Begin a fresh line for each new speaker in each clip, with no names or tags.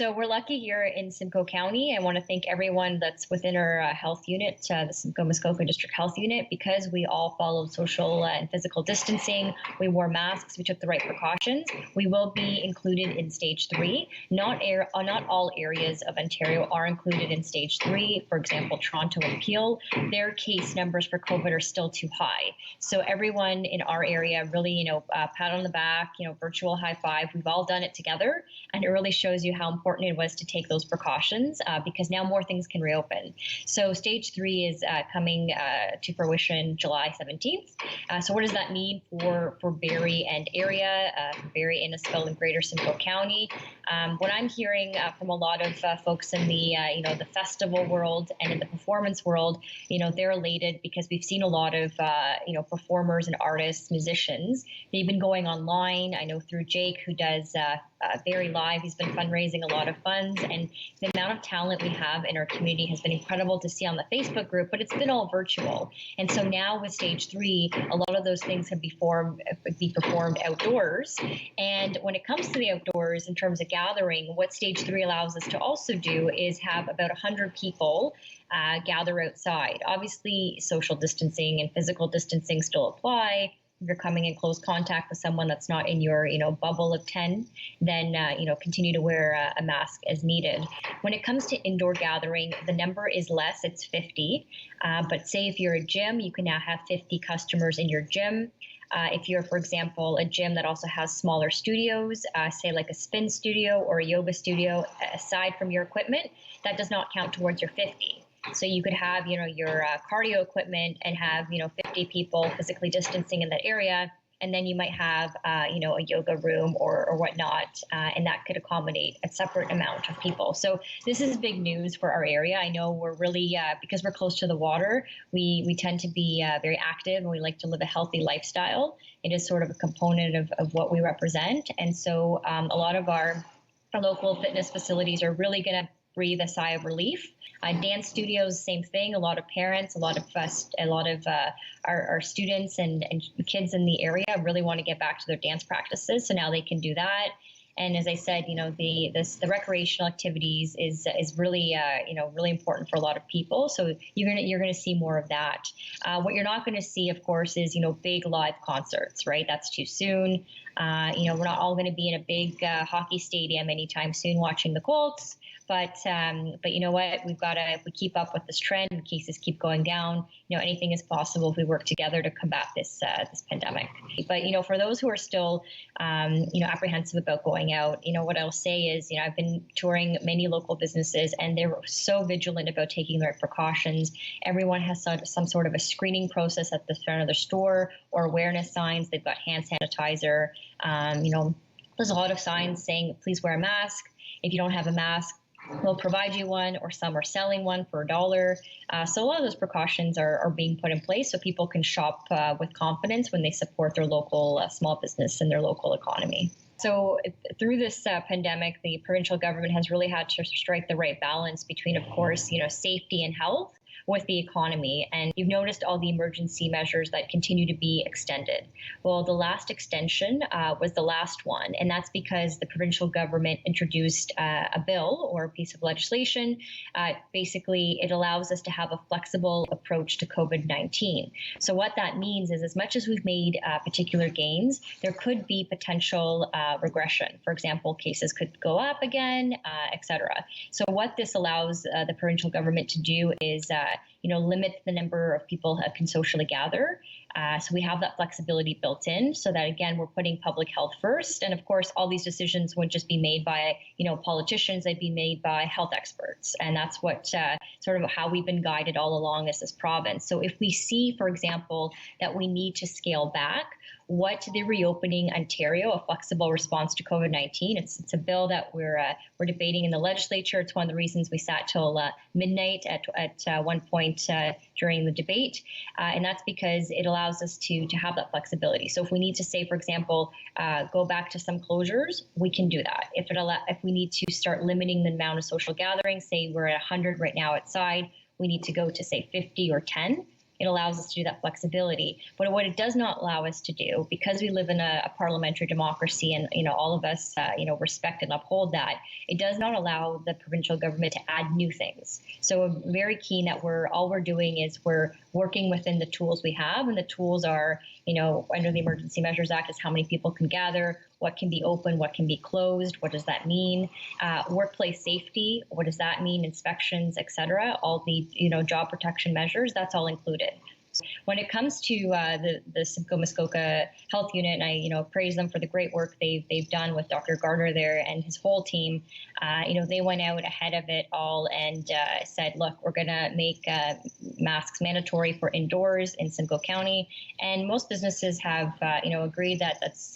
So we're lucky here in Simcoe County. I want to thank everyone that's within our health unit, the Simcoe Muskoka District Health Unit, because we all followed social and physical distancing. We wore masks. We took the right precautions. We will be included in stage 3. Not all areas of Ontario are included in stage 3. For example, Toronto and Peel, their case numbers for COVID are still too high. So everyone in our area really, pat on the back, virtual high five. We've all done it together, and it really shows you how important it was to take those precautions because now more things can reopen. So stage 3 is coming to fruition July 17th. So what does that mean for Barrie and area, for Barrie, Innisfil, and Greater Simcoe County? What I'm hearing from a lot of folks in the the festival world and in the performance world, they're elated because we've seen a lot of performers and artists, musicians. They've been going online. I know through Jake, who does Barrie Live. He's been fundraising a lot of funds, and the amount of talent we have in our community has been incredible to see on the Facebook group, but it's been all virtual. And so now with stage 3, a lot of those things can be performed outdoors. And when it comes to the outdoors, in terms of gathering, what stage 3 allows us to also do is have about 100 people gather outside. Obviously, social distancing and physical distancing still apply. If you're coming in close contact with someone that's not in your, bubble of 10, then, continue to wear a mask as needed. When it comes to indoor gathering, the number is less, it's 50. But say if you're a gym, you can now have 50 customers in your gym. If you're, for example, a gym that also has smaller studios, say like a spin studio or a yoga studio, aside from your equipment, that does not count towards your 50. So you could have, your cardio equipment and have, 50 people physically distancing in that area. And then you might have, a yoga room or whatnot, and that could accommodate a separate amount of people. So this is big news for our area. I know we're really, because we're close to the water, we tend to be very active and we like to live a healthy lifestyle. It is sort of a component of what we represent. And so a lot of our local fitness facilities are really going to breathe a sigh of relief. Dance studios, same thing. A lot of parents, a lot of our students and kids in the area really want to get back to their dance practices. So now they can do that. And as I said, the recreational activities is really really important for a lot of people. So you're gonna see more of that. What you're not going to see, of course, is big live concerts, right? That's too soon. We're not all going to be in a big hockey stadium anytime soon watching the Colts. But you know what? If we keep up with this trend, cases keep going down, anything is possible if we work together to combat this pandemic. But, for those who are still, apprehensive about going out, what I'll say is, I've been touring many local businesses and they were so vigilant about taking the right precautions. Everyone has some sort of a screening process at the front of their store or awareness signs. They've got hand sanitizer. There's a lot of signs saying, please wear a mask. If you don't have a mask, we'll provide you one, or some are selling one for $1. So a lot of those precautions are being put in place so people can shop with confidence when they support their local small business and their local economy. So through this pandemic, the provincial government has really had to strike the right balance between, of course, safety and health with the economy. And you've noticed all the emergency measures that continue to be extended. Well, the last extension was the last one, and that's because the provincial government introduced a bill or a piece of legislation. Basically, it allows us to have a flexible approach to COVID-19. So what that means is, as much as we've made particular gains, there could be potential regression. For example, cases could go up again, et cetera. So what this allows the provincial government to do is limit the number of people that can socially gather. So we have that flexibility built in so that, again, we're putting public health first. And of course, all these decisions wouldn't just be made by, politicians, they'd be made by health experts. And that's what sort of how we've been guided all along as this province. So if we see, for example, that we need to scale back, what the Reopening Ontario, a flexible response to COVID-19. It's a bill that we're debating in the legislature. It's one of the reasons we sat till midnight at one point during the debate, and that's because it allows us to have that flexibility. So if we need to say, for example, go back to some closures, we can do that. If we need to start limiting the amount of social gatherings, say we're at 100 right now outside, we need to go to say 50 or 10. it allows us to do that flexibility. But what it does not allow us to do, because we live in a parliamentary democracy, and all of us respect and uphold that, it does not allow the provincial government to add new things. So I'm very keen that all we're doing is we're working within the tools we have, and the tools are, under the Emergency Measures Act, is how many people can gather, what can be open, what can be closed, what does that mean? Workplace safety, what does that mean? Inspections, etc. All the job protection measures, that's all included. When it comes to the Simcoe Muskoka Health Unit, and I praise them for the great work they've done with Dr. Gardner there and his whole team. They went out ahead of it all and said, look, we're going to make masks mandatory for indoors in Simcoe County, and most businesses have agreed that that's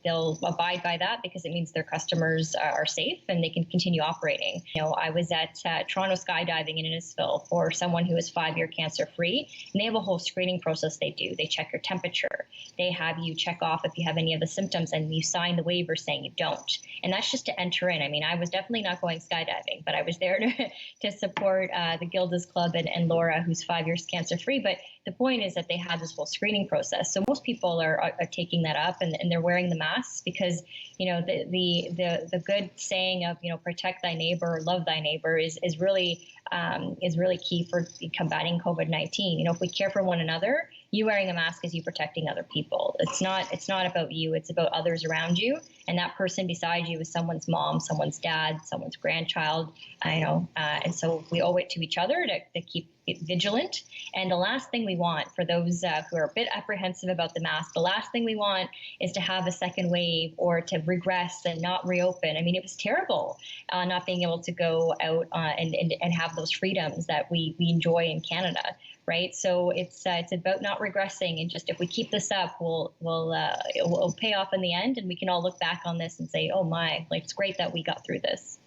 they'll abide by that because it means their customers are safe and they can continue operating. I was at Toronto skydiving in Innisfil for someone who is 5-year cancer-free, and they have a whole screening process they do. They check your temperature. They have you check off if you have any of the symptoms, and you sign the waiver saying you don't. And that's just to enter in. I mean, I was definitely not going skydiving, but I was there to support the Gilda's Club and Laura, who's 5 years cancer-free. But the point is that they have this whole screening process. So most people are taking that up, and they're wearing the masks because, the good saying of, protect thy neighbor or love thy neighbor is really key for combating COVID-19. If we care for one another, you wearing a mask is you protecting other people. It's not about you. It's about others around you. And that person beside you is someone's mom, someone's dad, someone's grandchild. And so we owe it to each other to keep vigilant. And the last thing we want for those who are a bit apprehensive about the mask, the last thing we want is to have a second wave or to regress and not reopen. I mean, it was terrible not being able to go out and have those freedoms that we enjoy in Canada. Right. So it's about not regressing, and just if we keep this up, it'll pay off in the end, and we can all look back on this and say, oh my, like, it's great that we got through this.